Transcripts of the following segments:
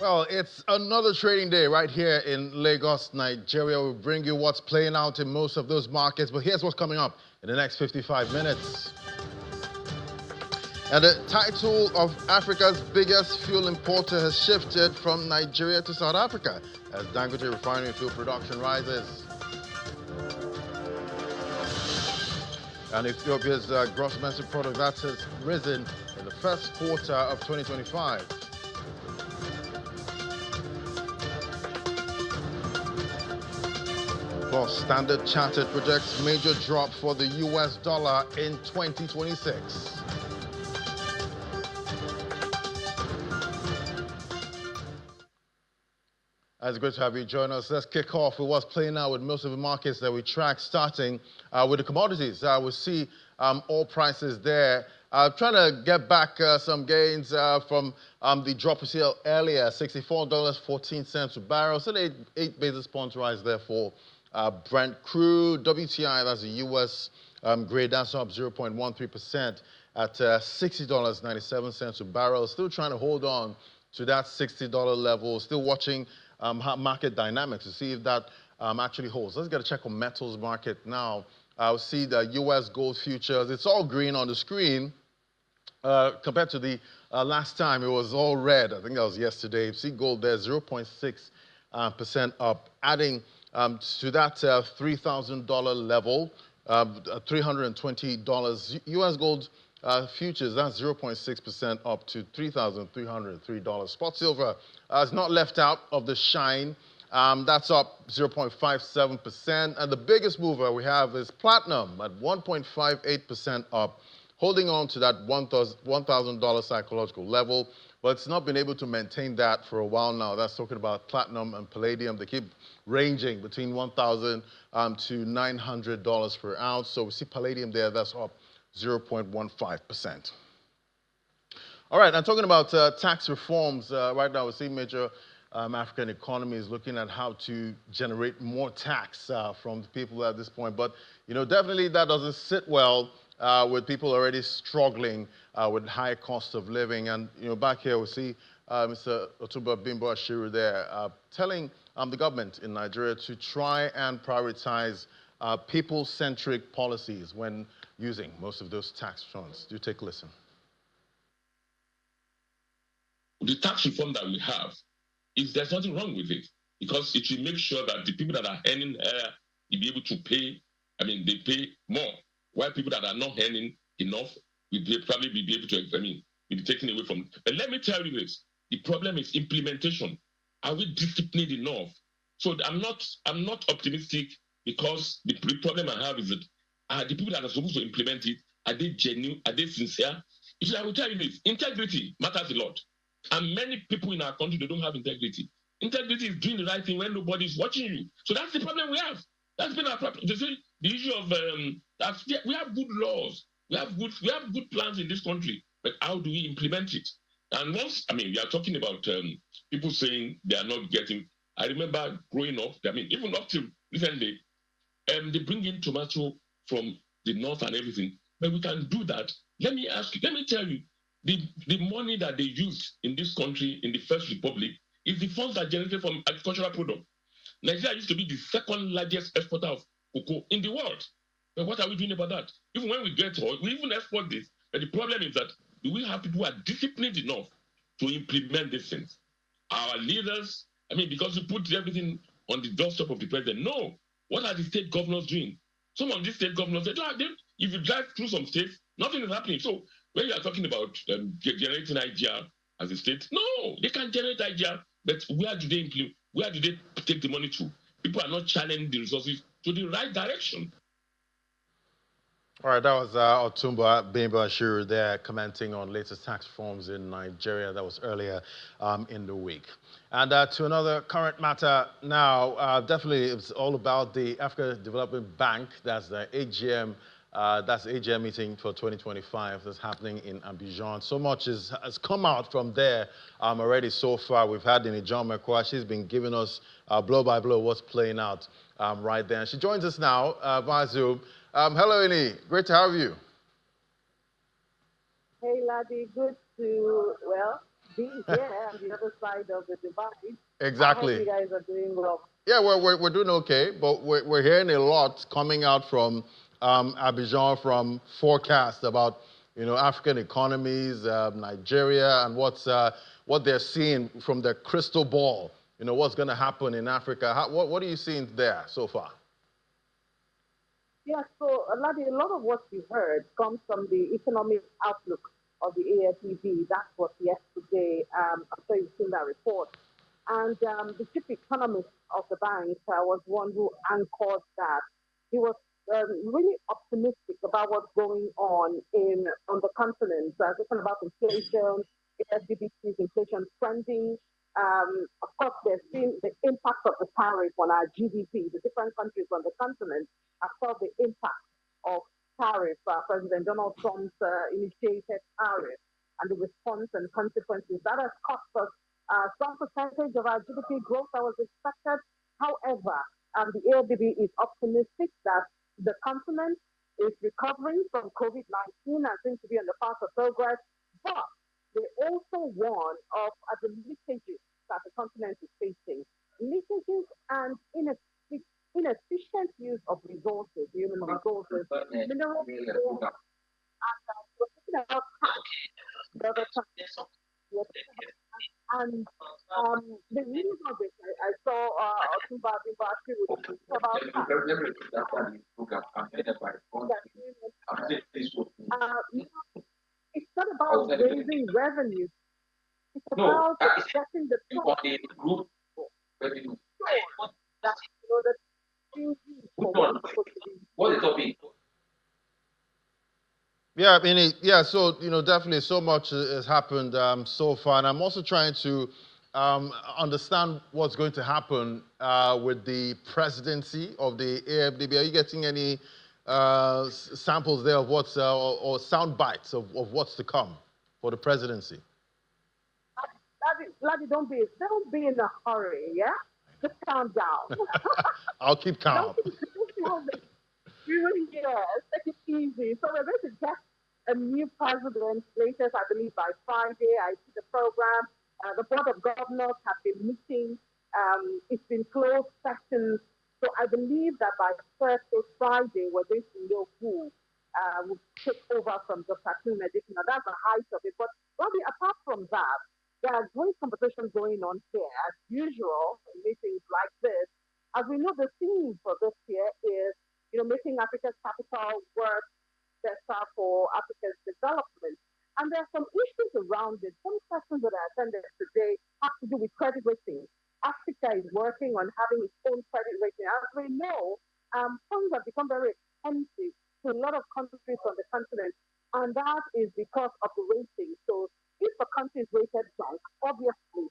Well, it's another trading day right here in Lagos, Nigeria. We'll bring you what's playing out in most of those markets, but here's what's coming up in the next 55 minutes. And the title of Africa's biggest fuel importer has shifted from Nigeria to South Africa as Dangote refinery fuel production rises. And Ethiopia's gross domestic product that has risen in the first quarter of 2025. Plus, Standard Chartered projects major drop for the US dollar in 2026. It's great to have you join us. Let's kick off with what's playing out with most of the markets that we track, starting with the commodities. We see oil prices there. Trying to get back some gains from the drop we see earlier, $64.14 per barrel. So 8 basis points rise there for Brent crude. WTI, that's the U.S. grade, that's up 0.13% at $60.97 per barrel. Still trying to hold on to that $60 level. Still watching market dynamics to see if that actually holds. Let's get a check on metals market now. I'll see the U.S. gold futures. It's all green on the screen. Compared to the last time, it was all red. I think that was yesterday. You see gold there, 0.6% up, adding to that $3,000 level, $320. U.S. gold futures, that's 0.6% up to $3,303. Spot silver is not left out of the shine. That's up 0.57%. And the biggest mover we have is platinum at 1.58% up, holding on to that $1,000 psychological level. But it's not been able to maintain that for a while now. That's talking about platinum and palladium. They keep ranging between $1,000 to $900 per ounce. So we see palladium there, that's up 0.15%. All right, I'm talking about tax reforms. Right now, we see major African economies looking at how to generate more tax from the people at this point. But, you know, definitely that doesn't sit well with people already struggling with high cost of living. And, you know, back here we see Mr. Otumba Bimbo Ashiru there telling the government in Nigeria to try and prioritize people-centric policies when using most of those tax funds. Do take a listen. The tax reform that we have, there's nothing wrong with it, because it will make sure that the people that are earning will be able to pay, they pay more, while people that are not earning enough will probably be able to, will be taken away from. But let me tell you this, the problem is implementation. Are we disciplined enough? So I'm not optimistic, because the problem I have is that the people that are supposed to implement it, are they genuine? Are they sincere? I will tell you this, integrity matters a lot. And many people in our country, they don't have integrity. Integrity is doing the right thing when nobody's watching you. So that's the problem we have. That's been our problem. The issue of we have good laws, we have good plans in this country, but how do we implement it? And once, we are talking about people saying they are not getting. I remember growing up, even up to recently, they bring in tomato from the north and everything, but we can do that. Let me tell you, the money that they used in this country in the First Republic is the funds that are generated from agricultural products. Nigeria used to be the second largest exporter of cocoa in the world. But what are we doing about that? Even when we get oil, we even export this. But the problem is that do we have people who are disciplined enough to implement these things? Our leaders, because we put everything on the doorstep of the president. No. What are the state governors doing? Some of these state governors, if you drive through some states, nothing is happening. So when you are talking about generating idea as a state, no, they can generate idea, but where do they implement? Where do they take the money to? People are not channeling the resources to the right direction. All right, that was Otumba Bimbo Ashiru there commenting on latest tax reforms in Nigeria. That was earlier in the week. And to another current matter now, definitely it's all about the Africa Development Bank. That's the AGM. That's the AGM meeting for 2025 that's happening in Abidjan. So much has come out from there already so far. We've had John McQuarrie. She's been giving us blow by blow what's playing out right there. And she joins us now via Zoom. Hello, Ini. Great to have you. Hey, Laddie. Good to, being here on the other side of the divide. I hope Exactly. you guys are doing well. Yeah, we're doing okay, but we're hearing a lot coming out from Abidjan, from forecasts about African economies, Nigeria, and what they're seeing from their crystal ball. What's going to happen in Africa. What are you seeing there so far? Yeah, so Ladi, a lot of what you heard comes from the economic outlook of the AFEB. That was yesterday. I'm sure you've seen that report. And the chief economist of the bank was one who anchored that. He was really optimistic about what's going on the continent, talking about inflation, AFDB's inflation trending. Of course, they've seen the impact of the tariff on our GDP. The different countries on the continent have felt the impact of tariff. President Donald Trump's initiated tariff and the response and consequences that has cost us some percentage of our GDP growth that was expected. However, the AFDB is optimistic that the continent is recovering from COVID-19 and seems to be on the path of progress. But they also warn of the leakages that the continent is facing. Leakages and inefficient use of resources, human resources, mineral resources, and we're talking about the other and the news of it, I saw Otumba Bimbashi would talk about it's not about raising revenue. It's about getting the group revenue. That the what is topic? Yeah, I mean, yeah. So definitely, so much has happened so far, and I'm also trying to understand what's going to happen with the presidency of the AFDB. Are you getting any samples there of what's or sound bites of what's to come for the presidency? Laddie, don't be in a hurry, yeah? Just calm down. I'll keep calm. Really, yes, take it easy. So we're going to get a new president latest, I believe, by Friday. I see the program. The Board of Governors have been meeting. It's been closed sessions. So I believe that by Thursday, Friday, we're going to know who will take over from Dr. Medicine. Now, that's the height of it. But Robbie, apart from that, there are great conversations going on here, as usual, in meetings like this. As we know, the theme for this year is, making Africa's capital work better for Africa's development. And there are some issues around it. Some questions that I attended today have to do with credit rating. Africa is working on having its own credit rating. As we know, funds have become very expensive to a lot of countries on the continent, and that is because of the rating. So if a country is rated junk, obviously,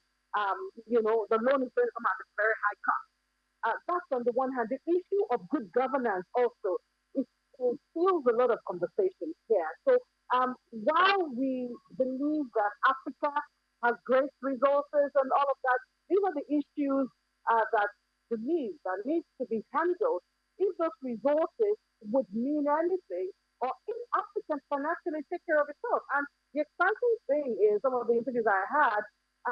the loan is going to come at a very high cost. That's on the one hand. The issue of good governance also fuels a lot of conversations here. So while we believe that Africa has great resources and all of that, these are the issues that needs to be handled. If those resources would mean anything, or if Africa can actually take care of itself. And the exciting thing is, some of the interviews I had,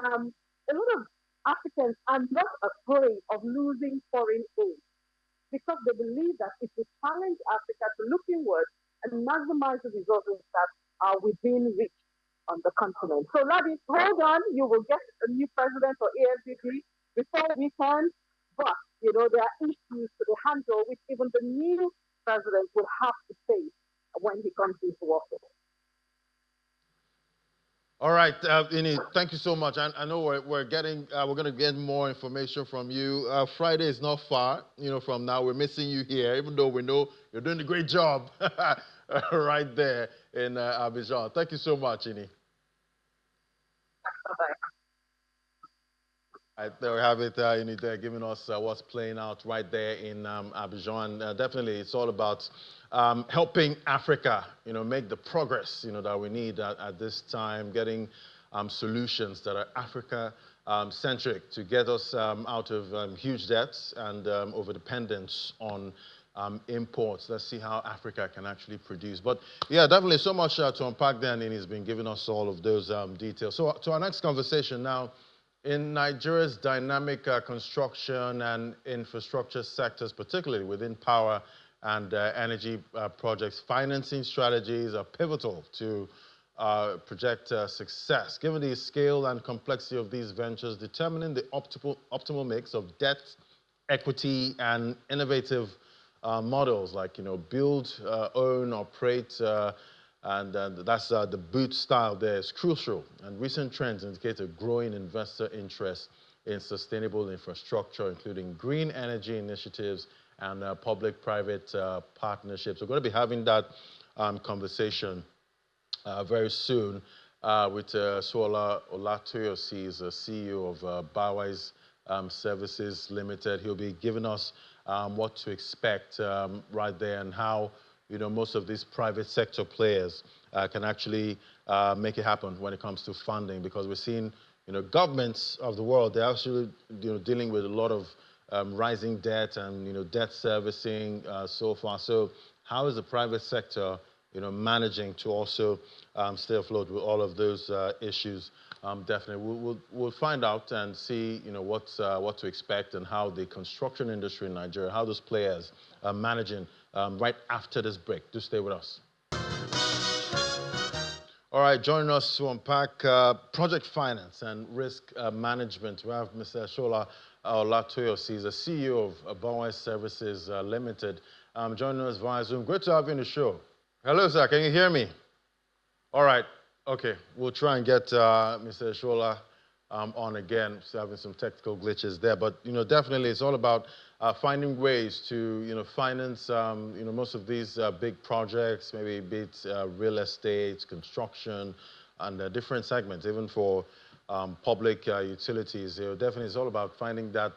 a lot of Africans are not afraid of losing foreign aid because they believe that it will challenge Africa to look inward and maximize the resources that are within reach on the continent. So, Ladi, hold on. You will get a new president for AFDB before we can. But, there are issues to be handled which even the new president will have to face when he comes into office. All right, Ini, thank you so much. I know we're going to get more information from you. Friday is not far, from now. We're missing you here, even though we know you're doing a great job right there in Abidjan. Thank you so much, Ini. Bye-bye. Right, there we have it, Ini, there giving us what's playing out right there in Abidjan. Definitely, it's all about helping Africa, make the progress, that we need at this time, getting solutions that are Africa-centric to get us out of huge debts and over-dependence on imports. Let's see how Africa can actually produce. But yeah, definitely so much to unpack there, and he's been giving us all of those details. So to our next conversation now, in Nigeria's dynamic construction and infrastructure sectors, particularly within power and energy projects, financing strategies are pivotal to project success. Given the scale and complexity of these ventures, determining the optimal mix of debt, equity, and innovative models like, build, own, operate, and that's the boot style there is crucial. And recent trends indicate a growing investor interest in sustainable infrastructure, including green energy initiatives and public-private partnerships. We're going to be having that conversation very soon with Suola Olatoyosi, he's the CEO of Bowise Services Limited. He'll be giving us what to expect right there and how most of these private sector players can actually make it happen when it comes to funding, because we're seeing governments of the world, they're actually dealing with a lot of rising debt and debt servicing so far. So how is the private sector managing to also stay afloat with all of those issues? Definitely, we'll find out and see what to expect and how the construction industry in Nigeria, how those players are managing right after this break. Do stay with us. All right, joining us to unpack project finance and risk management, we have Mr. Shola Olatoyosi, he's the CEO of Bowise Services Limited. Joining us via Zoom. Great to have you on the show. Hello, sir. Can you hear me? All right. Okay. We'll try and get Mr. Shola on again. He's having some technical glitches there, but definitely it's all about finding ways to finance most of these big projects, maybe be it real estate, construction, and different segments, even for public utilities. Definitely it's all about finding that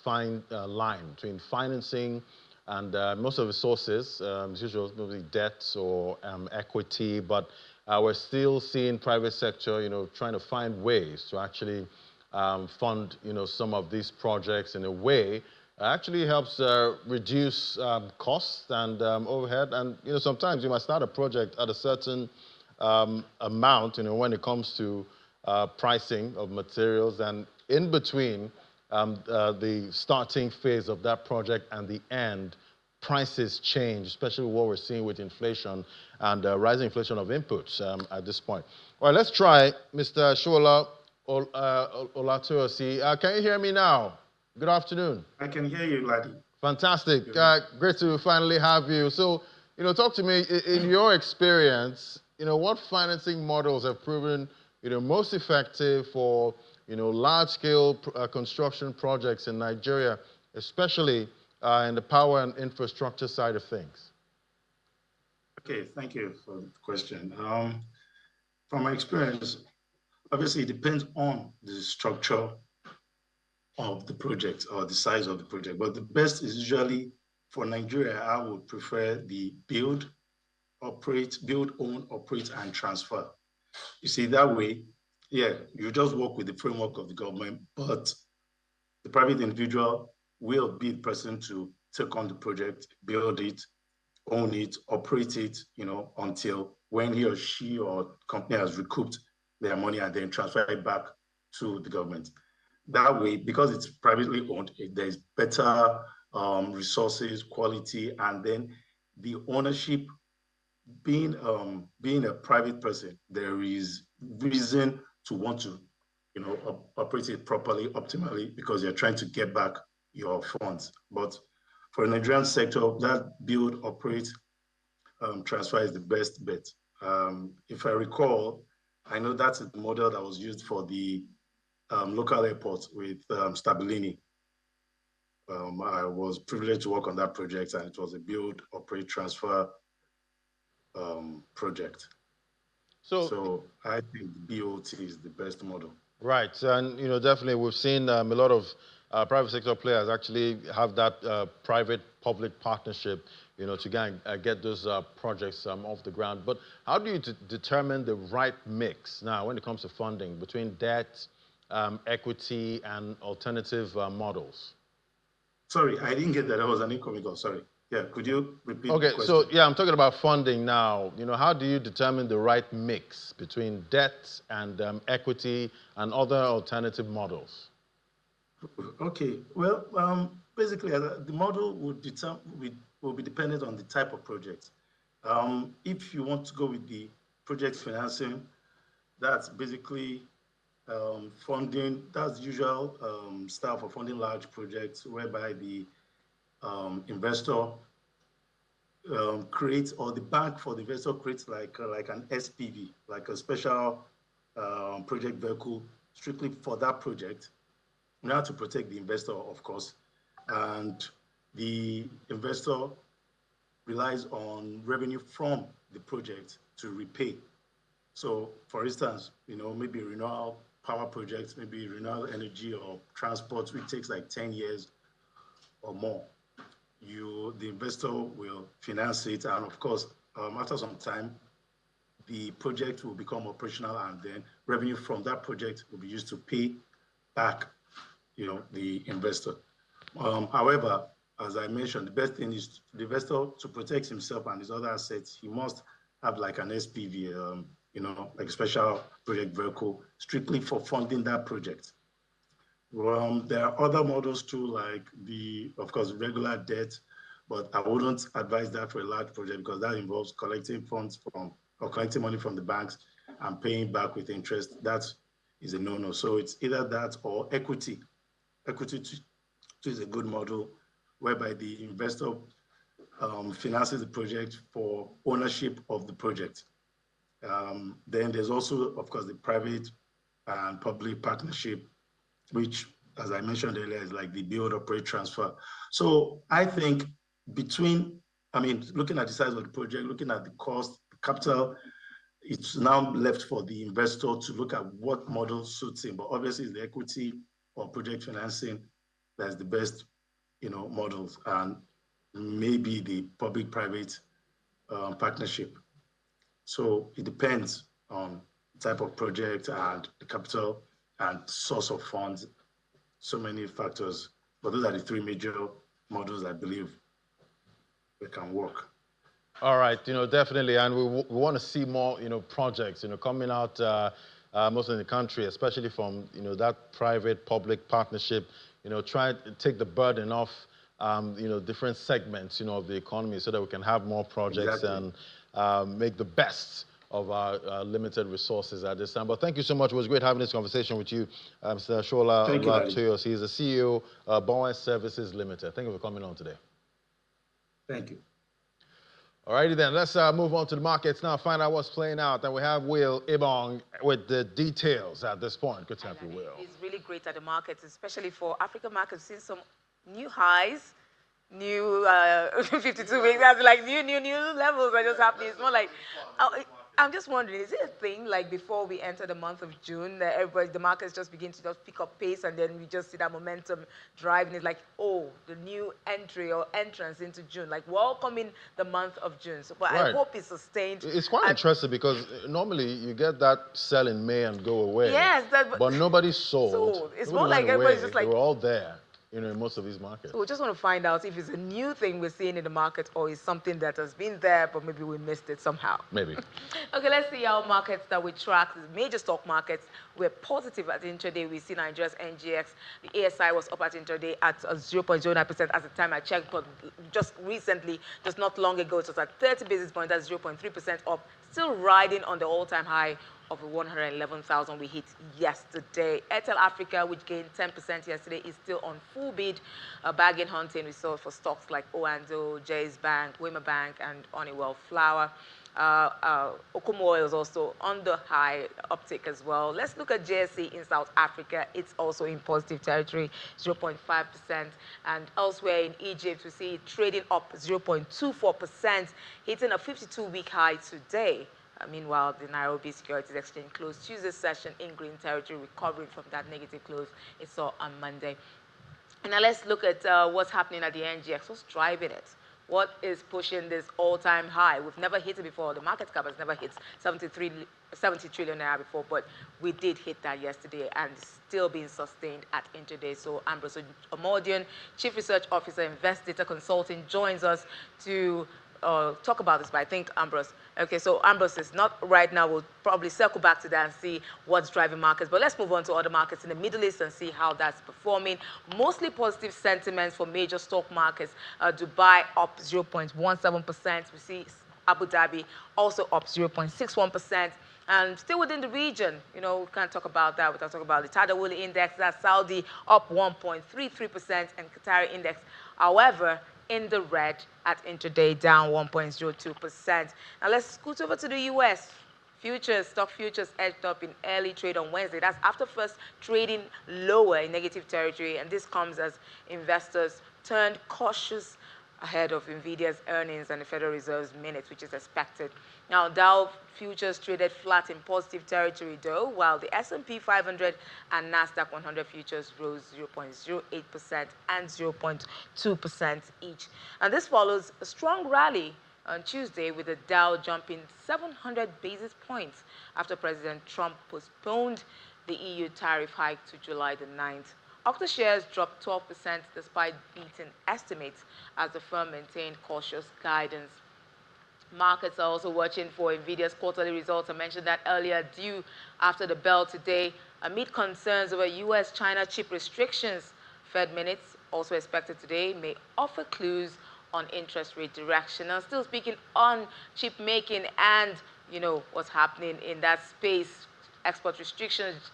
fine line between financing and most of the sources, as usual, maybe debts or equity, but we're still seeing private sector, trying to find ways to actually fund, some of these projects in a way actually helps reduce costs and overhead. And sometimes you might start a project at a certain amount, when it comes to pricing of materials, and in between the starting phase of that project and the end, prices change, especially what we're seeing with inflation and rising inflation of inputs at this point. All right, let's try Mr. Shola Olatoyosi. Can you hear me now? Good afternoon. I can hear you, Ladi. Fantastic. Great to finally have you. So, talk to me, in your experience, what financing models have proven, most effective for, large-scale construction projects in Nigeria, especially in the power and infrastructure side of things? Okay, thank you for the question. From my experience, obviously it depends on the structure of the project or the size of the project, but the best is usually for Nigeria, I would prefer the build, own, operate, and transfer. You see, that way, yeah, you just work with the framework of the government, but the private individual will be the person to take on the project, build it, own it, operate it, until when he or she or company has recouped their money and then transfer it back to the government. That way, because it's privately owned, there's better resources, quality, and then the ownership, being a private person, there is reason to want to, operate it properly, optimally, because you're trying to get back your funds. But for the Nigerian sector, that build, operate, transfer is the best bet. If I recall, I know that's the model that was used for the local airports with Stabilini. I was privileged to work on that project, and it was a build, operate, transfer project. So I think BOT is the best model. Right, and definitely we've seen a lot of private sector players actually have that private-public partnership, to get those projects off the ground. But how do you determine the right mix now when it comes to funding between debt, equity, and alternative models? Sorry, I didn't get that. That was an incoming call. Sorry. Yeah, could you repeat the Okay, question? so yeah, I'm talking about funding now. How do you determine the right mix between debt and equity and other alternative models? Okay, well, basically, the model will be dependent on the type of project. If you want to go with the project financing, that's basically funding, that's the usual style for funding large projects, whereby the investor creates, or the bank for the investor creates like an SPV, like a special project vehicle strictly for that project, now to protect the investor, of course. And the investor relies on revenue from the project to repay. So, for instance, maybe renewable power projects, maybe renewable energy or transport, which takes like 10 years or more. The investor will finance it, and of course, after some time, the project will become operational, and then revenue from that project will be used to pay back, the investor. However, as I mentioned, the best thing is the investor, to protect himself and his other assets, he must have like an SPV, like a special project vehicle, strictly for funding that project. There are other models too, like of course, regular debt, but I wouldn't advise that for a large project because that involves collecting collecting money from the banks and paying back with interest. That is a no-no. So it's either that or equity. Equity is a good model whereby the investor finances the project for ownership of the project. Then there's also, of course, the private and public partnership, which, as I mentioned earlier, is like the build, operate, transfer. So I think looking at the size of the project, looking at the cost, the capital, it's now left for the investor to look at what model suits him. But obviously, it's the equity or project financing that's the best, models, and maybe the public-private partnership. So it depends on the type of project and the capital and source of funds, so many factors. But those are the three major models I believe they can work. All right, definitely, and we want to see more, projects, coming out most in the country, especially from, that private-public partnership, try to take the burden off, different segments, of the economy so that we can have more projects. Exactly. And make the best of our limited resources at this time. But thank you so much. It was great having this conversation with you, Mr. Shola Olatoyos. He's the CEO of Bowen Services Limited. Thank you for coming on today. Thank you. All righty then, let's move on to the markets now, find out what's playing out. And we have Will Ibong with the details at this point. Good time for Will. He's really great at the markets, especially for African markets. Seen some new highs, new 52 weeks. That's like new levels are just happening. It's more like, I'm just wondering, is it a thing like before we enter the month of June that the markets just begin to just pick up pace and then we just see that momentum driving it like, oh, the new entry or entrance into June, like welcoming the month of June. So, but right. I hope it's sustained. It's quite interesting because normally you get that sell in May and go away. Yes. But nobody sold. So it's more like everybody's just like. They were all there. In most of these markets. So we just want to find out if it's a new thing we're seeing in the market or is something that has been there, but maybe we missed it somehow. Maybe. Okay, let's see our markets that we track. The major stock markets were positive at intraday. We see Nigeria's NGX. The ASI was up at intraday at 0.09% at the time I checked, but just recently, just not long ago, it was at 30 basis points, that's 0.3% up, still riding on the all-time high of 111,000 we hit yesterday. Airtel Africa, which gained 10% yesterday, is still on full bid. Bargain hunting we saw for stocks like Oando, Jay's Bank, Wema Bank, and Honeywell Flour. Okumo Oil is also on the high uptick as well. Let's look at JSE in South Africa. It's also in positive territory, 0.5%. And elsewhere in Egypt, we see it trading up 0.24%, hitting a 52-week high today. Meanwhile, the Nairobi Securities Exchange closed Tuesday's session in green territory, recovering from that negative close it saw on Monday. And now let's look at what's happening at the NGX. What's driving it? What is pushing this all-time high? We've never hit it before. The market cap has never hit 70 trillion naira before, but we did hit that yesterday and still being sustained at intraday. So Ambrose Omodion, Chief Research Officer, Invest Data Consulting, joins us to talk about this, but I think Ambrose. Okay, so Ambrose is not right now. We'll probably circle back to that and see what's driving markets. But let's move on to other markets in the Middle East and see how that's performing. Mostly positive sentiments for major stock markets. Dubai up 0.17%. We see Abu Dhabi also up 0.61%. And still within the region, we can't talk about that without talking about the Tadawuli index. That's Saudi up 1.33% and Qatari index, however, in the red at intraday, down 1.02%. Now let's scoot over to the U.S. Stock futures edged up in early trade on Wednesday. That's after first trading lower in negative territory, and this comes as investors turned cautious ahead of NVIDIA's earnings and the Federal Reserve's minutes, which is expected. Now, Dow futures traded flat in positive territory, though, while the S&P 500 and NASDAQ 100 futures rose 0.08% and 0.2% each. And this follows a strong rally on Tuesday, with the Dow jumping 700 basis points after President Trump postponed the EU tariff hike to July the 9th. Okta shares dropped 12% despite beating estimates as the firm maintained cautious guidance. Markets are also watching for NVIDIA's quarterly results. I mentioned that earlier, due after the bell today. Amid concerns over U.S.-China chip restrictions, Fed minutes, also expected today, may offer clues on interest rate direction. Now, still speaking on chip making and, what's happening in that space, export restrictions,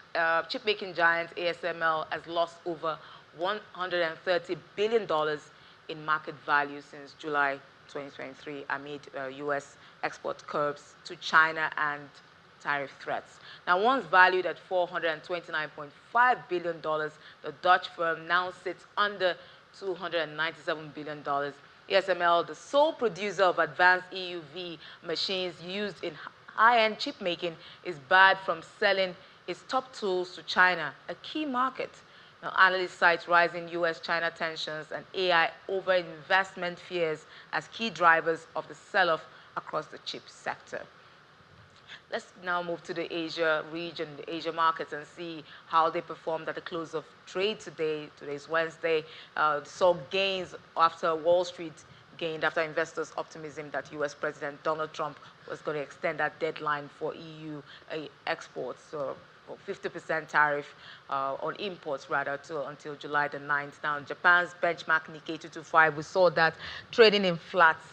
chip-making giant ASML has lost over $130 billion in market value since July 2023 amid U.S. export curbs to China and tariff threats. Now, once valued at $429.5 billion, the Dutch firm now sits under $297 billion. ASML, the sole producer of advanced EUV machines used in high-end chip making, is barred from selling its top tools to China, a key market. Now, analysts cite rising U.S.-China tensions and AI over-investment fears as key drivers of the sell-off across the chip sector. Let's now move to the Asia region, the Asia markets, and see how they performed at the close of trade today. Today's Wednesday. Saw gains after Wall Street gained after investors' optimism that U.S. President Donald Trump was going to extend that deadline for EU exports, so 50% tariff on imports, rather, until July the 9th. Now, Japan's benchmark Nikkei 225, we saw that trading in flats,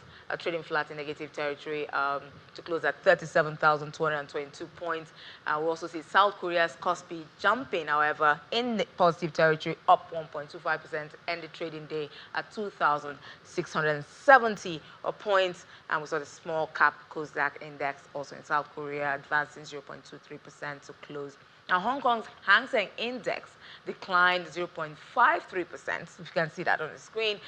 in negative territory to close at 37,222 points. We also see South Korea's Kospi jumping, however, in the positive territory, up 1.25%, end the trading day at 2,670 points. And we saw the small cap Kosdaq index also in South Korea advancing 0.23% to close. Now, Hong Kong's Hang Seng Index declined 0.53%, if you can see that on the screen,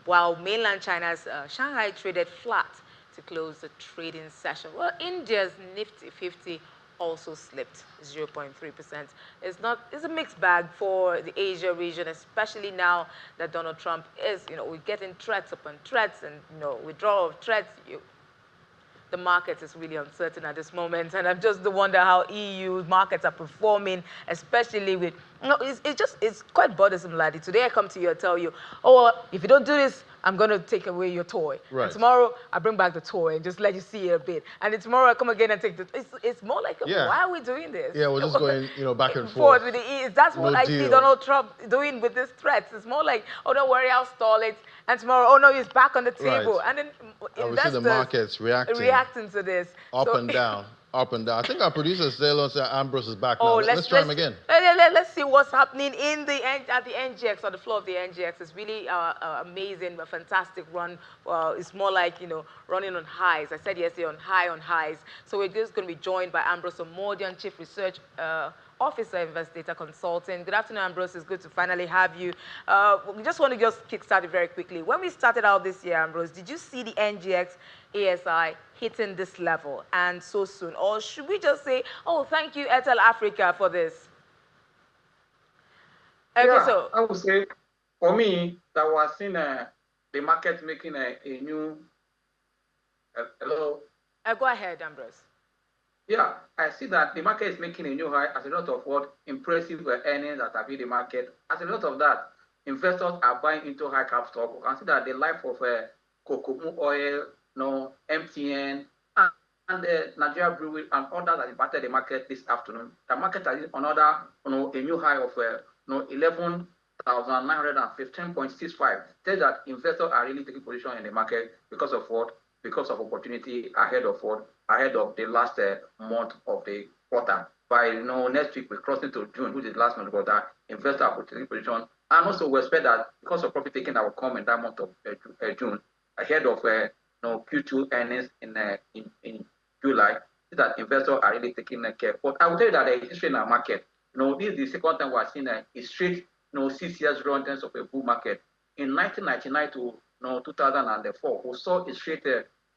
while mainland China's Shanghai traded flat to close the trading session. Well, India's Nifty 50 also slipped 0.3%. It's a mixed bag for the Asia region, especially now that Donald Trump is, we're getting threats upon threats and, withdrawal of threats. The market is really uncertain at this moment, and I'm just wonder how EU markets are performing, especially with, it's quite bothersome, laddie. Today I come to you and tell you, oh, if you don't do this, I'm going to take away your toy. Right. And tomorrow I bring back the toy and just let you see it a bit. And then tomorrow I come again and take the, it's more like, why are we doing this? Yeah, we're just going, back and forth. With the That's what I see Donald Trump doing with these threats. It's more like, oh, don't worry, I'll stall it. And tomorrow, oh no, he's back on the table. Right. And then we see the markets reacting to this. Up and down. Up and down. I think our producer said Ambrose is back now. Let's try him again. Let's see what's happening at the NGX, on the floor of the NGX. It's really amazing, a fantastic run. It's more like, running on highs. I said yesterday on highs. So we're just going to be joined by Ambrose Omodion, Chief Research Officer, Invest Data Consulting. Good afternoon, Ambrose. It's good to finally have you. We just want to kickstart it very quickly. When we started out this year, Ambrose, did you see the NGX ASI hitting this level and so soon? Or should we just say, oh, thank you, Airtel Africa, for this? Okay, yeah, so I would say, for me, that was in the market making a new, hello? Go ahead, Ambrose. Yeah, I see that the market is making a new high as a result of what impressive earnings that have hit the market. As a result of that, investors are buying into high cap stock. We can see that the life of cocoa oil, MTN, and Nigeria Brewery and others that impacted the market this afternoon. The market has hit another, a new high of 11,915.65. Tells that investors are really taking position in the market because of what? Because of opportunity ahead of what? Ahead of the last month of the quarter. By next week we're crossing to June, which is last month quarter. Investors are taking position, and also we expect that because of profit taking that will come in that month of June, ahead of Q2 earnings in July, that investors are really taking care. But I will tell you that the history in our market, this is the second time we're seeing a straight 6 years run in terms of a bull market. In 1999 to 2004, we saw a straight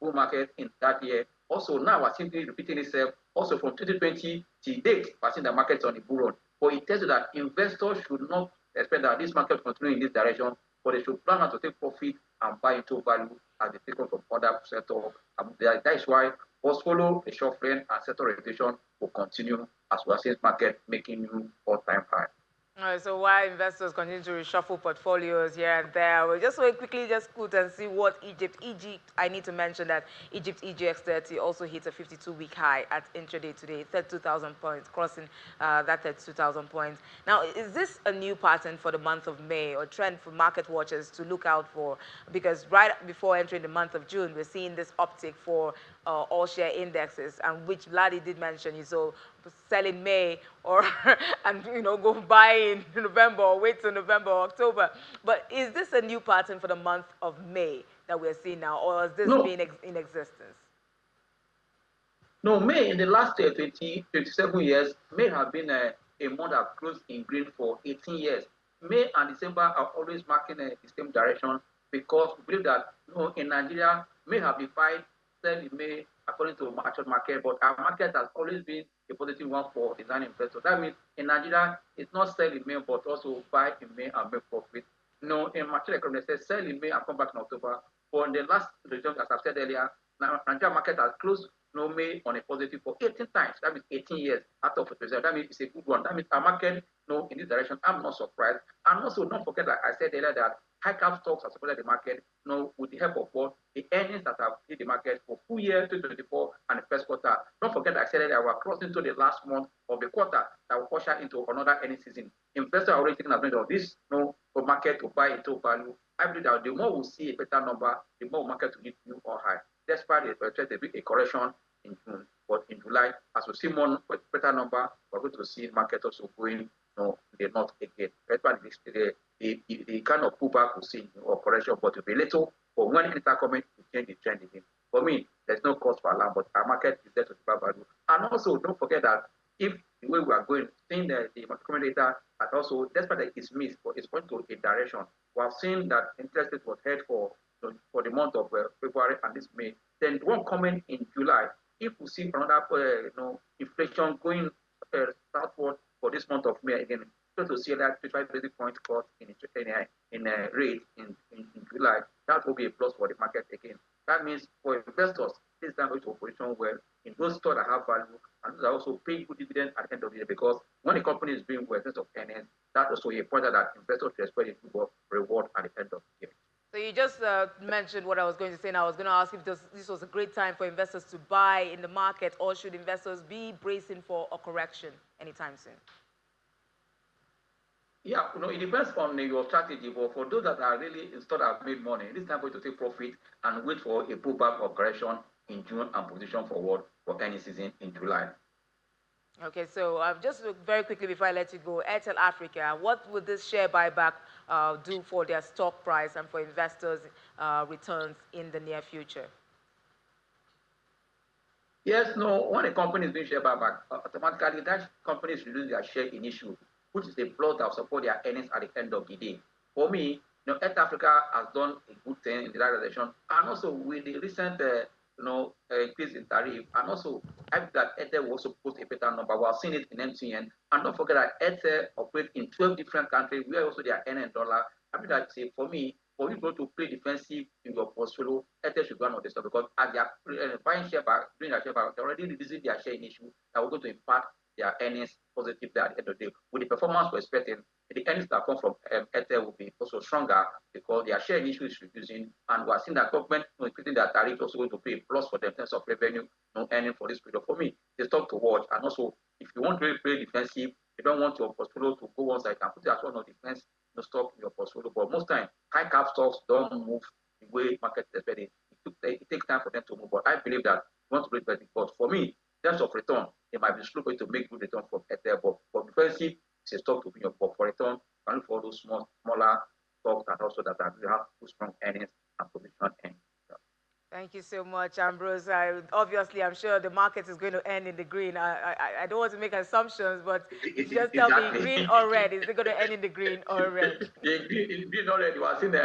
bull market in that year. Also, now we're simply repeating itself. Also, from 2020 to date, we're seeing the market's on the bull run. But it tells you that investors should not expect that this market will continue in this direction, but they should plan to take profit and buy into value as they take on from other sectors. That is why portfolio reshuffling and sector rotation will continue as we are seeing market making new all-time high. All right, so while investors continue to reshuffle portfolios here and there, we'll just quickly just scoot and see what Egypt, I need to mention that Egypt EGX30 also hit a 52-week high at intraday today, 32,000 points, crossing that 32,000 points. Now, is this a new pattern for the month of May or trend for market watchers to look out for? Because right before entering the month of June, we're seeing this uptick for all share indexes, and which Vladi did mention, so sell in May or and go buy in November or wait till November or October. But is this a new pattern for the month of May that we're seeing now, or has this been in existence? No, May in the last 27 years, May have been a month that closed in green for 18 years. May and December are always marking the same direction because we believe that in Nigeria, May have defined sell in May according to market, but our market has always been a positive one for design investors. That means in Nigeria, it's not sell in May, but also buy in May and make profit. In market economy, they say sell in May and come back in October. But in the last result, as I said earlier, Nigeria market has closed May on a positive for 18 times. That means 18 years after of result. That means it's a good one. That means our market in this direction. I'm not surprised. And also don't forget that I said earlier that high cap stocks have supported the market with the help of what? The earnings that have hit the market for full year 2024 and the first quarter. Don't forget that I said earlier we're crossing to the last month of the quarter that will usher into another earnings season. Investors are already taking advantage of this for market to buy into value. I believe that the more we see a better number, the more market will hit new or high. Despite a correction in June, but in July, as we see more better number, we're going to see market also going the north again. The kind of pullback we see or correction, but it will be little. But when it starts coming, it change the trend again. For me, there's no cause for alarm, but our market is there to supply value. And also, don't forget that if the way we are going, seeing the macroeconomic data, that also, despite it's missed, but it's going to a direction. We have seen that interest rate was held for the month of February and this May. Then one comment in July, if we see another inflation going southward for this month of May again, going to see that 25 basis point cut in rate in July, that will be a plus for the market again. That means for investors, this is going to operation well in those stocks that have value and those are also paying good dividends at the end of the year, because when the company is doing well in terms of earnings, that's also a point that investors should expect a good reward at the end of the year. So you just mentioned what I was going to say. Now I was going to ask if this was a great time for investors to buy in the market, or should investors be bracing for a correction anytime soon? Yeah, it depends on your strategy. But for those that are really instead have made money, this time going to take profit and wait for a pullback or correction in June and position forward for any season in July. Okay, so just very quickly before I let you go, Airtel Africa, what would this share buyback do for their stock price and for investors' returns in the near future? Yes, when a company is doing share buyback, automatically that company is reducing their share in issue, which is a plot that will support their earnings at the end of the day. For me, Airtel Africa has done a good thing in the right direction, and also with the recent increase in tariff, and also I think that Airtel will also post a better number. We have seen it in MTN, and don't forget that Airtel operates in 12 different countries where also they are earning dollar. I think that for me, for you to play defensive in your portfolio, Airtel should go on this stuff because as they are buying share back, doing their share back, they're already reducing their share in issue that will go to impact their earnings positively at the end of the day. With the performance we're expecting, the earnings that come from Airtel will be also stronger because their share in issue is reducing, and we're seeing that government increasing their tariffs also going to be a plus for them in terms of revenue, earning for this period. For me, they stop to watch, and also if you want to really play defensive, you don't want your portfolio to go one side and put it as one of defense stock in your portfolio. But most time, high cap stocks don't move the way market is expecting. It takes time for them to move. But I believe that you want to play betting. But for me, in terms of return, it might be slow for you to make good return from Ether. But for defensive, it's a stock to be your for return. You can look for those smaller stocks and also that really have strong earnings and position earnings. Thank you so much, Ambrose. Obviously, I'm sure the market is going to end in the green. I don't want to make assumptions, but if you just tell me green or red, is it going to end in the green or red? Green already. Was in the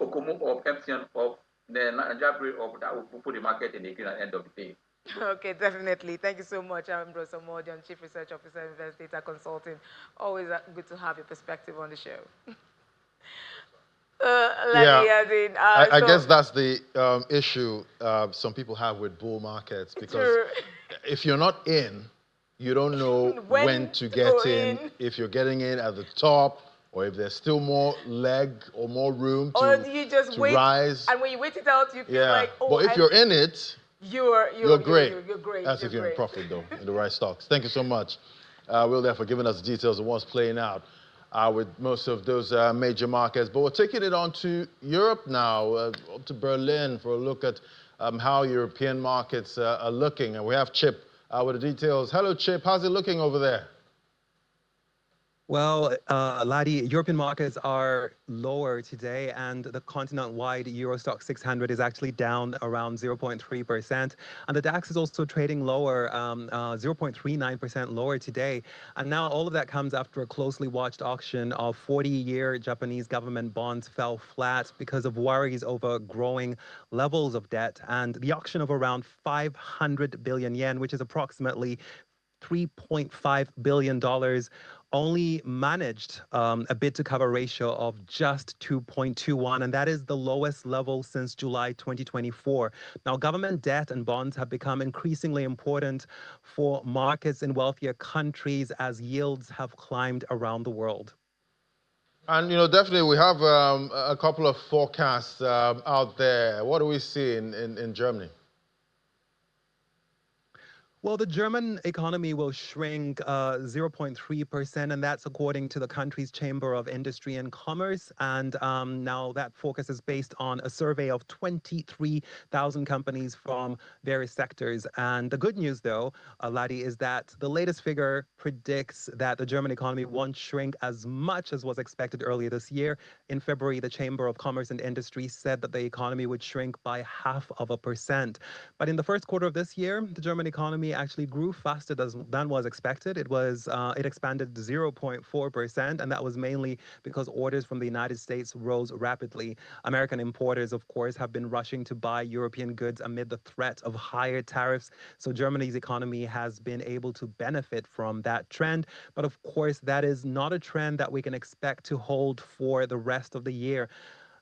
Okomo of MTN of the Nigeria of that will put the market in the green at the end of the day. Okay, definitely. Thank you so much, Ambrose Omodion, Chief Research Officer, Invest Data Consulting. Always good to have your perspective on the show. I guess that's the issue some people have with bull markets, because if you're not in, you don't know when to get in, if you're getting in at the top, or if there's still more leg or more room to, you just wait, rise. And when you wait it out, you feel like, oh. But if you're in it, you're great. You're great. That's if you're in profit, though, in the right stocks. Thank you so much, Will, there, for giving us details of what's playing out with most of those major markets. But we're taking it on to Europe now, to Berlin, for a look at how European markets are looking. And we have Chip with the details. Hello, Chip. How's it looking over there? Well, Ladi, European markets are lower today, and the continent-wide Euro Stock 600 is actually down around 0.3%. And the DAX is also trading lower, 0.39% lower today. And now all of that comes after a closely watched auction of 40-year Japanese government bonds fell flat because of worries over growing levels of debt. And the auction of around 500 billion yen, which is approximately $3.5 billion, only managed a bid-to-cover ratio of just 2.21, and that is the lowest level since July 2024. Now, government debt and bonds have become increasingly important for markets in wealthier countries as yields have climbed around the world. And, definitely we have a couple of forecasts out there. What do we see in Germany? Well, the German economy will shrink 0.3%, and that's according to the country's Chamber of Industry and Commerce. And now that forecast is based on a survey of 23,000 companies from various sectors. And the good news, though, Ladi, is that the latest figure predicts that the German economy won't shrink as much as was expected earlier this year. In February, the Chamber of Commerce and Industry said that the economy would shrink by 0.5%. But in the first quarter of this year, the German economy actually grew faster than was expected. It expanded 0.4%, and that was mainly because orders from the United States rose rapidly. American importers, of course, have been rushing to buy European goods amid the threat of higher tariffs. So Germany's economy has been able to benefit from that trend. But of course, that is not a trend that we can expect to hold for the rest of the year.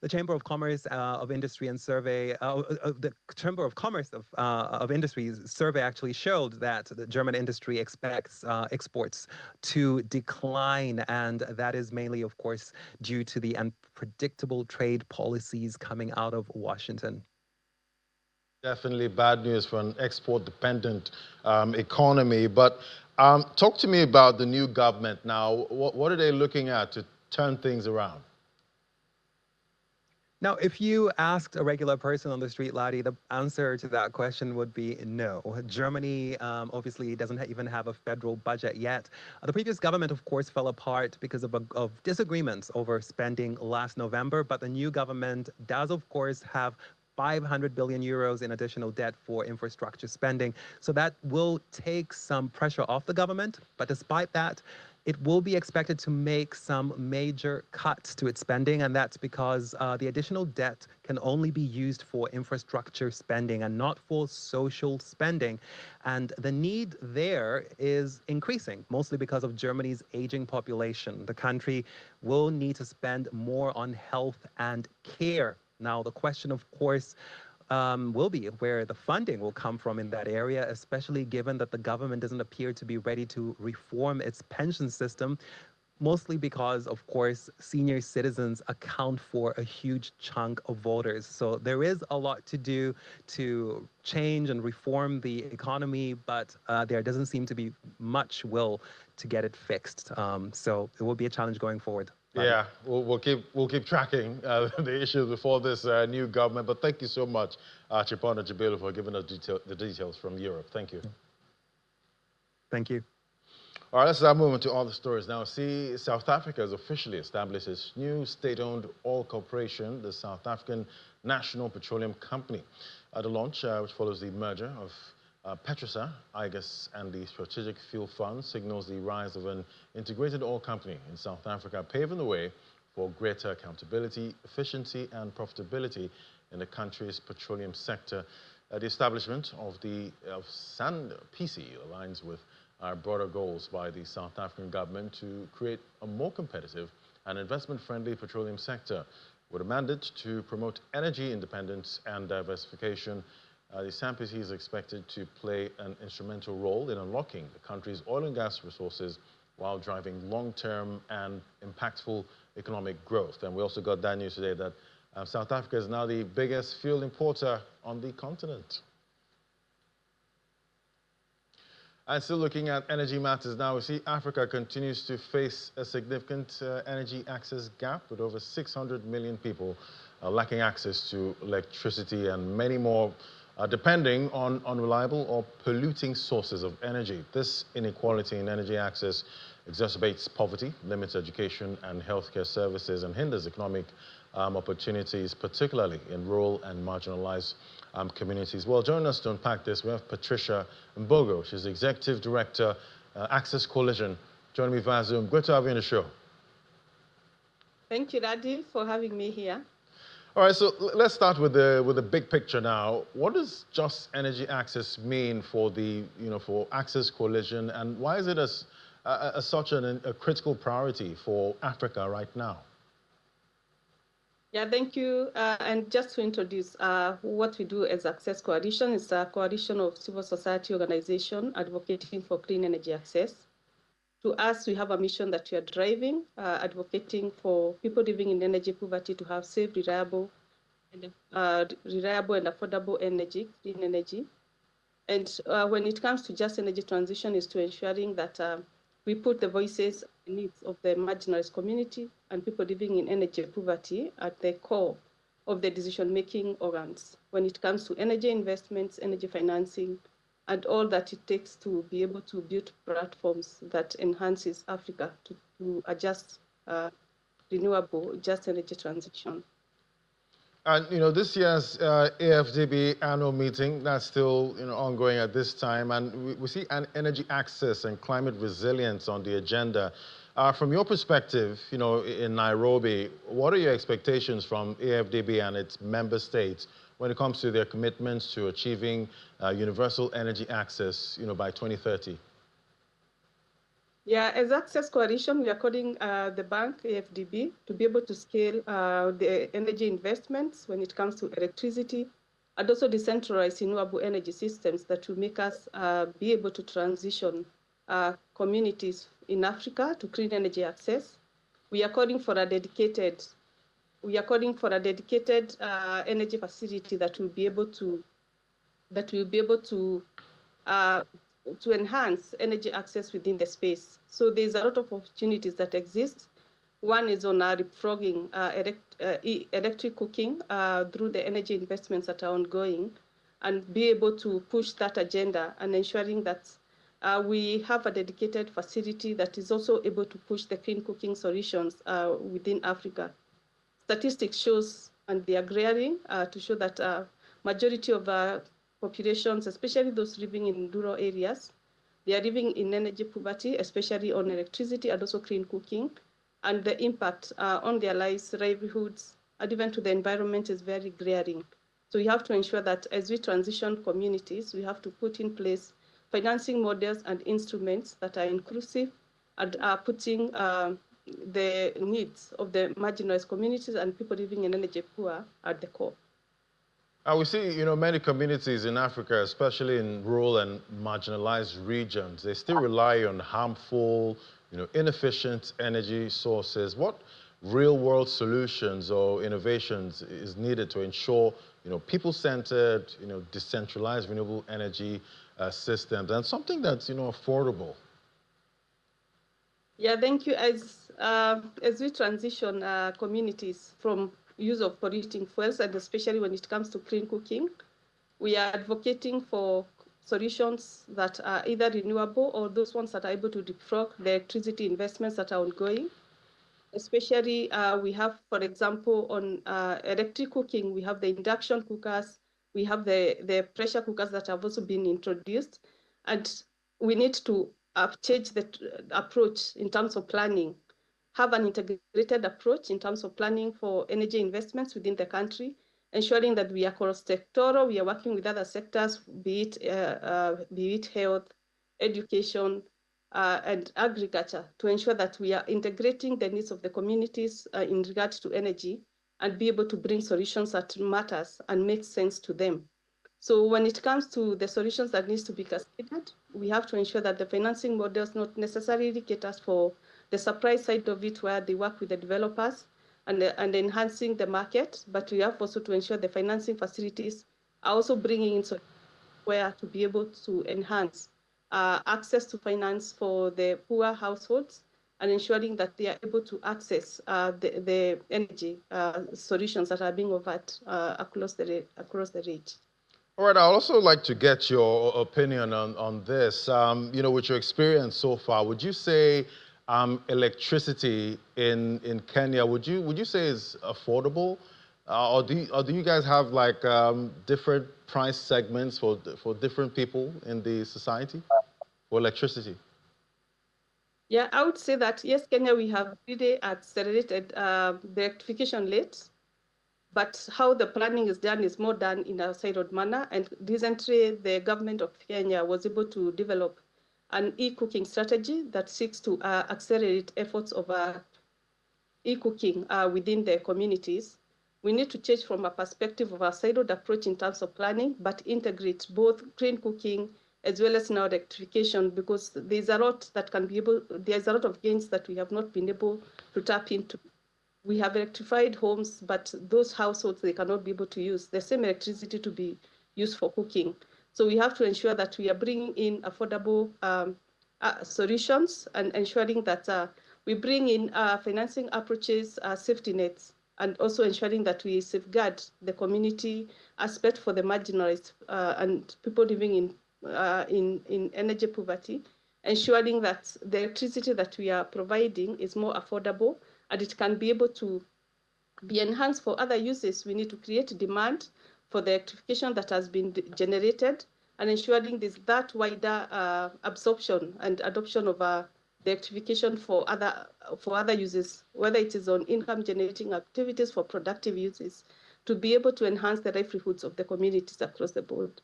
The Chamber of Commerce of Industry and Survey, the Chamber of Commerce of Industry's survey actually showed that the German industry expects exports to decline, and that is mainly, of course, due to the unpredictable trade policies coming out of Washington. Definitely bad news for an export-dependent economy. But talk to me about the new government now. What are they looking at to turn things around? Now, if you asked a regular person on the street, Ladi, the answer to that question would be no. Germany obviously doesn't even have a federal budget yet. The previous government, of course, fell apart because of disagreements over spending last November, but the new government does, of course, have 500 billion euros in additional debt for infrastructure spending. So that will take some pressure off the government. But despite that, it will be expected to make some major cuts to its spending, and that's because the additional debt can only be used for infrastructure spending and not for social spending. And the need there is increasing, mostly because of Germany's aging population. The country will need to spend more on health and care. Now, the question, of course, will be where the funding will come from in that area, especially given that the government doesn't appear to be ready to reform its pension system, mostly because, of course, senior citizens account for a huge chunk of voters. So there is a lot to do to change and reform the economy, but there doesn't seem to be much will to get it fixed. So it will be a challenge going forward. Yeah, we'll keep tracking the issues before this new government. But thank you so much, Chipona Jibilu, for giving us the details from Europe. Thank you. Thank you. All right, let's move on to other stories now. See, South Africa has officially established its new state-owned oil corporation, the South African National Petroleum Company. The launch, which follows the merger of Petrosa, IGAS, and the Strategic Fuel Fund, signals the rise of an integrated oil company in South Africa, paving the way for greater accountability, efficiency, and profitability in the country's petroleum sector. The establishment of SANPC aligns with our broader goals by the South African government to create a more competitive and investment-friendly petroleum sector with a mandate to promote energy independence and diversification. The SANPC is expected to play an instrumental role in unlocking the country's oil and gas resources while driving long-term and impactful economic growth. And we also got that news today that South Africa is now the biggest fuel importer on the continent. And still looking at energy matters now, we see Africa continues to face a significant energy access gap, with over 600 million people lacking access to electricity and many more depending on unreliable or polluting sources of energy. This inequality in energy access exacerbates poverty, limits education and healthcare services, and hinders economic opportunities, particularly in rural and marginalized communities. Well, joining us to unpack this, we have Patricia Mbogo. She's the Executive Director, Access Coalition, joining me via Zoom. Great to have you on the show. Thank you, Daddy, for having me here. All right, so let's start with the big picture now. What does just energy access mean for the for Access Coalition, and why is it such a critical priority for Africa right now? Yeah, thank you. And just to introduce what we do as Access Coalition, is a coalition of civil society organizations advocating for clean energy access. To us, we have a mission that we are driving, advocating for people living in energy poverty to have safe, reliable and affordable energy, clean energy. And when it comes to just energy transition, is to ensuring that we put the voices and needs of the marginalized community and people living in energy poverty at the core of the decision-making organs when it comes to energy investments, energy financing, and all that it takes to be able to build platforms that enhances Africa to adjust renewable, just energy transition. And this year's AFDB annual meeting, that's still ongoing at this time, and we see an energy access and climate resilience on the agenda. From your perspective, in Nairobi, what are your expectations from AFDB and its member states when it comes to their commitments to achieving universal energy access, by 2030? Yeah, as Access Coalition, we are calling the bank, AFDB, to be able to scale the energy investments when it comes to electricity, and also decentralized renewable energy systems that will make us be able to transition communities in Africa to clean energy access. We are calling for a dedicated energy facility that will be able to enhance energy access within the space. So there's a lot of opportunities that exist. One is on leapfrogging electric cooking through the energy investments that are ongoing, and be able to push that agenda and ensuring that we have a dedicated facility that is also able to push the clean cooking solutions within Africa. Statistics shows, and they are glaring, to show that majority of populations, especially those living in rural areas, They are living in energy poverty, especially on electricity and also clean cooking. And the impact on their lives, livelihoods, and even to the environment is very glaring. So we have to ensure that as we transition communities, we have to put in place financing models and instruments that are inclusive and are putting the needs of the marginalized communities and people living in energy poor at the core. We see, many communities in Africa, especially in rural and marginalized regions, they still rely on harmful, inefficient energy sources. What real-world solutions or innovations is needed to ensure, people-centered, decentralized renewable energy systems and something that's, affordable? Yeah, thank you. As we transition communities from use of polluting fuels, and especially when it comes to clean cooking, we are advocating for solutions that are either renewable or those ones that are able to defrag the electricity investments that are ongoing. Especially, we have, for example, on electric cooking, we have the induction cookers, we have the pressure cookers that have also been introduced, and we need to change the approach in terms of planning, have an integrated approach in terms of planning for energy investments within the country, ensuring that we are cross-sectoral, we are working with other sectors, be it health, education, and agriculture, to ensure that we are integrating the needs of the communities in regard to energy and be able to bring solutions that matters and make sense to them. So when it comes to the solutions that needs to be cascaded, we have to ensure that the financing models not necessarily caters for the supply side of it, where they work with the developers and enhancing the market, but we have also to ensure the financing facilities are also bringing in where to be able to enhance access to finance for the poor households and ensuring that they are able to access the energy solutions that are being offered across the range. All right, I'd also like to get your opinion on this. With your experience so far, would you say electricity in Kenya, would you say is affordable? Or do you guys have like different price segments for different people in the society for electricity? Yeah, I would say that yes, Kenya, we have really accelerated the electrification rate, but how the planning is done is more done in a siloed manner. And recently, the government of Kenya was able to develop an e-cooking strategy that seeks to accelerate efforts of e-cooking within the communities. We need to change from a perspective of a siloed approach in terms of planning, but integrate both clean cooking as well as now electrification, because there's a lot of gains that we have not been able to tap into. We have electrified homes, but those households, they cannot be able to use the same electricity to be used for cooking. So we have to ensure that we are bringing in affordable solutions and ensuring that we bring in financing approaches, safety nets, and also ensuring that we safeguard the community aspect for the marginalized and people living in energy poverty, ensuring that the electricity that we are providing is more affordable and it can be able to be enhanced for other uses. We need to create demand for the electrification that has been generated and ensuring there's that wider absorption and adoption of the electrification for other uses, whether it is on income generating activities for productive uses, to be able to enhance the livelihoods of the communities across the board.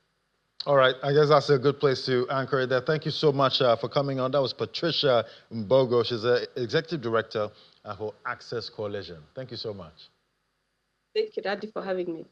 All right, I guess that's a good place to anchor it there. Thank you so much for coming on. That was Patricia Mbogo. She's the Executive Director for Access Coalition. Thank you so much. Thank you, Daddy, for having me.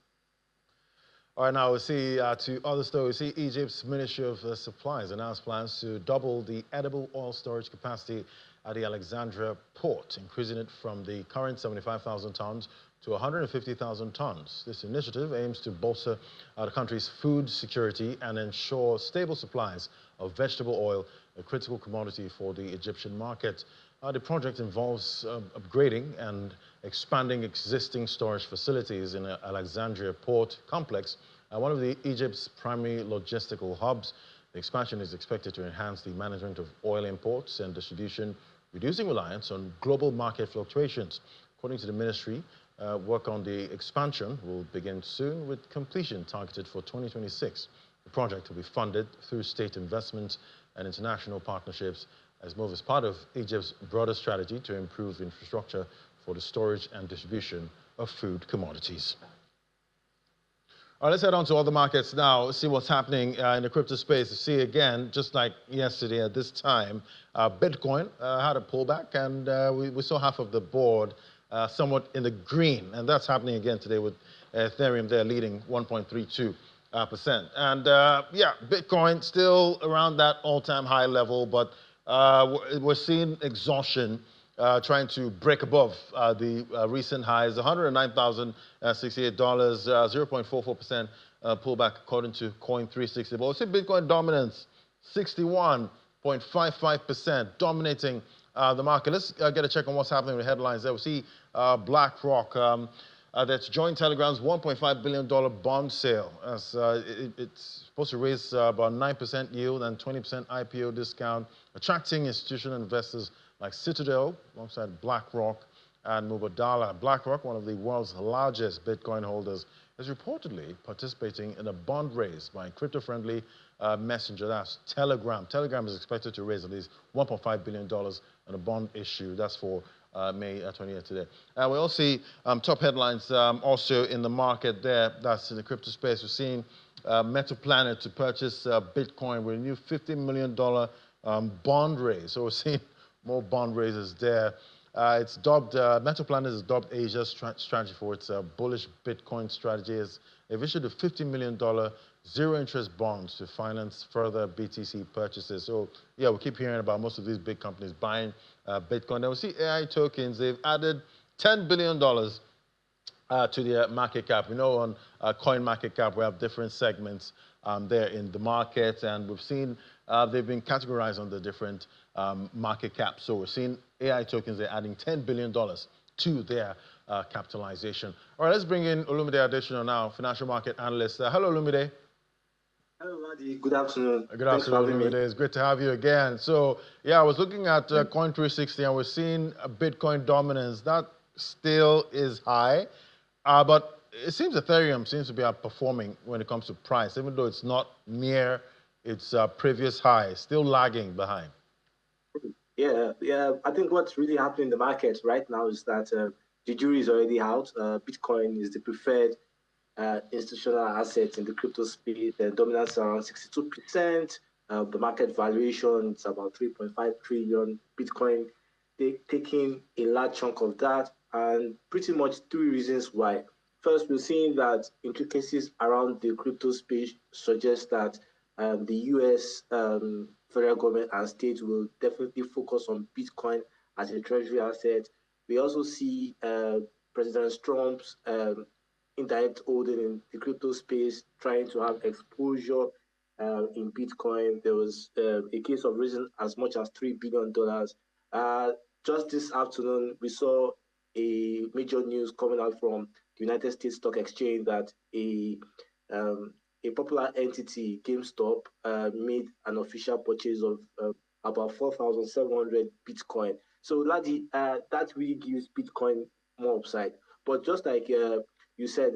All right, now we see to other stories. We see Egypt's Ministry of Supplies announced plans to double the edible oil storage capacity at the Alexandria port, increasing it from the current 75,000 tons to 150,000 tons. This initiative aims to bolster the country's food security and ensure stable supplies of vegetable oil, a critical commodity for the Egyptian market. The project involves upgrading and expanding existing storage facilities in the Alexandria port complex, one of Egypt's primary logistical hubs. The expansion is expected to enhance the management of oil imports and distribution, reducing reliance on global market fluctuations. According to the ministry, work on the expansion will begin soon, with completion targeted for 2026. The project will be funded through state investment and international partnerships as move as part of Egypt's broader strategy to improve infrastructure for the storage and distribution of food commodities. All right, let's head on to other markets now, see what's happening in the crypto space. You see, again, just like yesterday at this time, Bitcoin had a pullback, and we saw half of the board somewhat in the green, and that's happening again today with Ethereum there leading 1.32%. And yeah, Bitcoin still around that all-time high level, but we're seeing exhaustion trying to break above the recent highs, $109,068, 0.44% pullback according to Coin360. But we'll see Bitcoin dominance, 61.55%, dominating the market. Let's get a check on what's happening with headlines there. We see BlackRock, that's joined Telegram's $1.5 billion bond sale. It's supposed to raise about 9% yield and 20% IPO discount, attracting institutional investors like Citadel, alongside BlackRock and Mubadala. BlackRock, one of the world's largest Bitcoin holders, is reportedly participating in a bond raise by crypto-friendly messenger, that's Telegram. Telegram is expected to raise at least $1.5 billion in a bond issue. That's for May 20th today. We also see top headlines also in the market there. That's in the crypto space. We're seeing Metal Planet to purchase Bitcoin with a new $50 million bond raise. So we're seeing more bond raises there. It's dubbed, Metal Planet is dubbed Asia's strategy for its bullish Bitcoin strategy. They've issued a $50 million zero-interest bonds to finance further BTC purchases. So, yeah, we keep hearing about most of these big companies buying Bitcoin. Then we see AI tokens. They've added $10 billion to their market cap. We know on Coin Market Cap we have different segments there in the market, and we've seen they've been categorized under different market caps. So we're seeing AI tokens, they're adding $10 billion to their capitalization. All right, let's bring in Olumide Adesina now, financial market analyst. Hello, Olumide. Hello, Ladi. Good afternoon. Good afternoon, Olumide. It's great to have you again. So, yeah, I was looking at Coin360, and we're seeing a Bitcoin dominance. That still is high, but it seems Ethereum seems to be outperforming when it comes to price, even though it's not near its previous high, still lagging behind. Yeah. I think what's really happening in the market right now is that the jury is already out. Bitcoin is the preferred institutional asset in the crypto space. The dominance around 62%. The market valuation is about 3.5 trillion. Bitcoin taking a large chunk of that, and pretty much three reasons why. First, we're seeing that intricacies around the crypto space suggest that the U.S. federal government and states will definitely focus on Bitcoin as a treasury asset. We also see President Trump's indirect holding in the crypto space trying to have exposure in Bitcoin. There was a case of raising as much as $3 billion. Just this afternoon, we saw a major news coming out from the United States Stock Exchange that a popular entity, GameStop, made an official purchase of about 4,700 Bitcoin. So, Ladi, that really gives Bitcoin more upside. But just like you said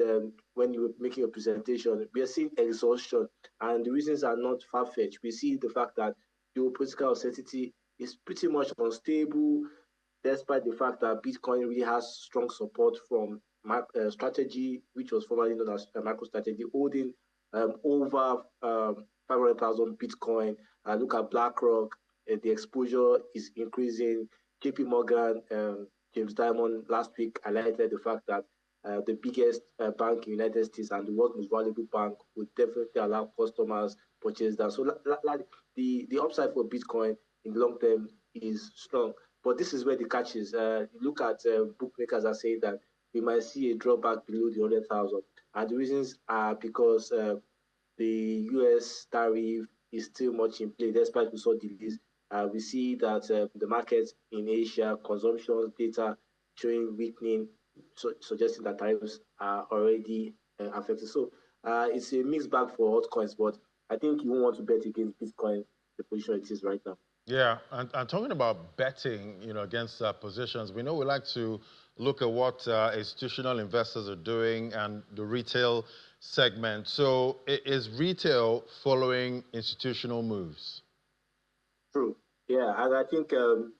when you were making your presentation, we are seeing exhaustion, and the reasons are not far-fetched. We see the fact that geopolitical uncertainty is pretty much unstable, despite the fact that Bitcoin really has strong support from Strategy, which was formerly known as MicroStrategy, holding over 500,000 Bitcoin. Look at BlackRock, the exposure is increasing. JP Morgan, James Diamond last week highlighted the fact that the biggest bank in the United States and the world's most valuable bank would definitely allow customers purchase that. So the upside for Bitcoin in the long term is strong. But this is where the catch is. Look at bookmakers are saying that we might see a drawback below the 100,000. And the reasons are because the US tariff is still much in play, despite we saw delays. We see that the markets in Asia, consumption data showing weakening, suggesting that tariffs are already affected. So it's a mixed bag for altcoins, but I think you won't want to bet against Bitcoin, the position it is right now. Yeah, and talking about betting, against positions, we know we like to look at what institutional investors are doing and the retail segment. So is retail following institutional moves? True. Yeah, and I think the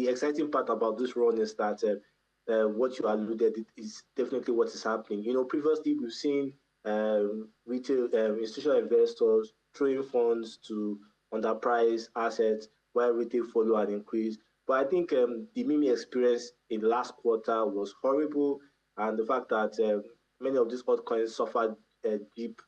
exciting part about this run is that what you alluded is definitely what is happening. You know, previously we've seen retail institutional investors throwing funds to underpriced assets while retail follow an increase. But I think the Mimi experience in the last quarter was horrible, and the fact that many of these altcoins suffered a deep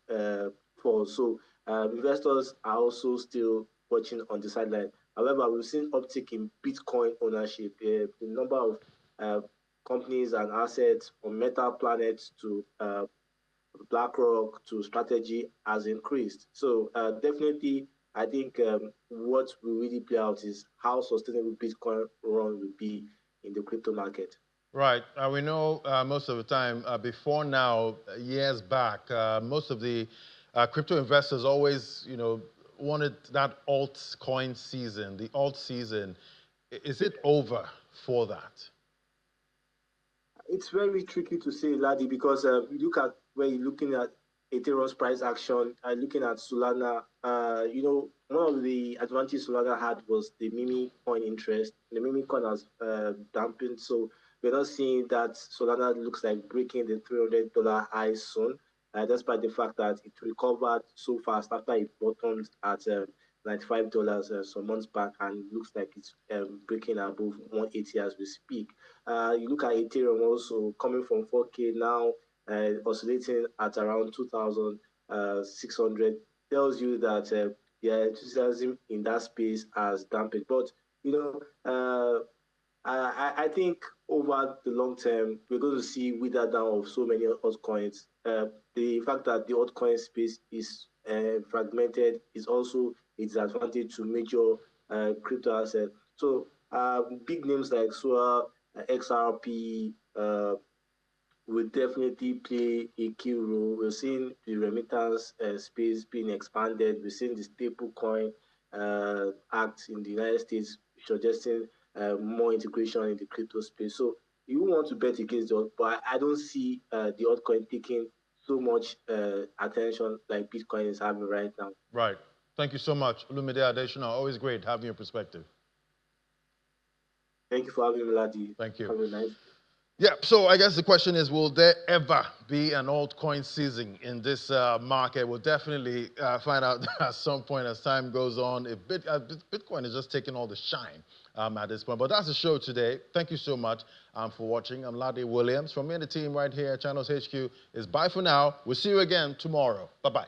fall. So investors are also still watching on the sideline. However, we've seen uptick in Bitcoin ownership. The number of companies and assets from Meta Planet to BlackRock to Strategy has increased. So definitely, I think what will really play out is how sustainable Bitcoin run will be in the crypto market. Right. We know most of the time before now, years back, most of the crypto investors always, wanted that altcoin season, the alt season. Is it over for that? It's very tricky to say, Ladi, because you look at where you're looking at Ethereum's price action, looking at Solana. One of the advantages Solana had was the meme coin interest. The meme coin has dampened, so we're not seeing that Solana looks like breaking the $300 high soon, despite the fact that it recovered so fast after it bottomed at $95 some months back, and looks like it's breaking above 180 as we speak. You look at Ethereum also coming from 4K now, oscillating at around 2,600, tells you that the enthusiasm in that space has dampened. But I think over the long term, we're going to see wither down of so many altcoins. The fact that the altcoin space is fragmented is also a disadvantage to major crypto assets. So big names like SOA, XRP will definitely play a key role. We're seeing the remittance space being expanded. We're seeing the stablecoin act in the United States suggesting more integration in the crypto space. So you want to bet against the but I don't see the altcoin taking so much attention like Bitcoin is having right now. Right. Thank you so much, Olumide Adesina. Always great having your perspective. Thank you for having me, Ladi. Thank you. Have a nice. Yeah, so I guess the question is, will there ever be an altcoin season in this market? We'll definitely find out at some point as time goes on. If Bitcoin is just taking all the shine at this point. But that's the show today. Thank you so much for watching. I'm Ladi Williams. From me and the team right here at Channels HQ is bye for now. We'll see you again tomorrow. Bye-bye.